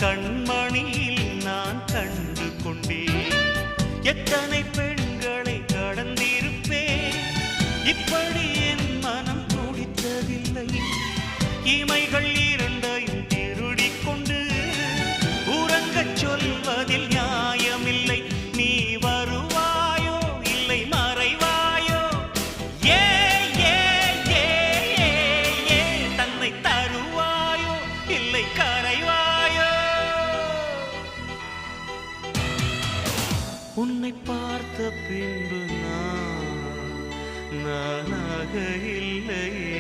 கண்மணியில் நான் கண்டு கொண்டேன். எத்தனை பெண்களை கடந்திருப்பேன், இப்படி என் மனம் துடித்ததில்லை. இமைகள் இரண்டையும் திருடிக் கொண்டு உறங்கச் சொல்வதில் நியாயமில்லை. நீ வருவாயோ இல்லை மறைவாயோ, ஏ ஏ ஏ ஏ ஏ தன்னை தருவாயோ இல்லை கரைவாயோ. உன்னை பார்த்த பின்பு நானாக இல்லையே.